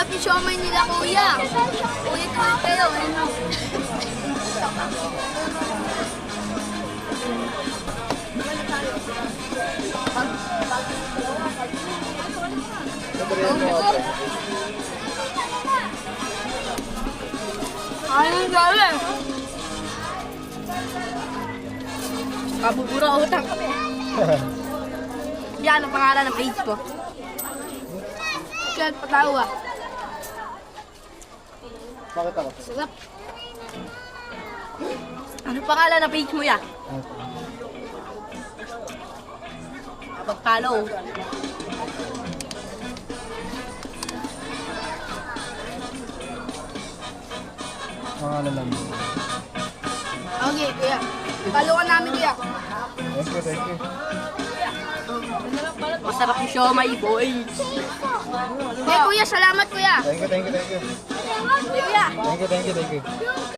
Masarap yung siomay nila, kuya. Ulit-ulit kayo. Ano? Ayun, dali. Kabubura utang kami. Yan ang pangalan ng page ko. Kaya patawa. Bakit ako? Sarap. Ano pangalan ng page mo ya? Pag-follow. Ano lang. Okay, kuya. Follow ka namin, kuya. Thank you, thank you. Masarap yung siomay, boy. Okay, kuya. Salamat, kuya. Thank you, thank you, thank you. Kuya. Thank you, thank you, thank you.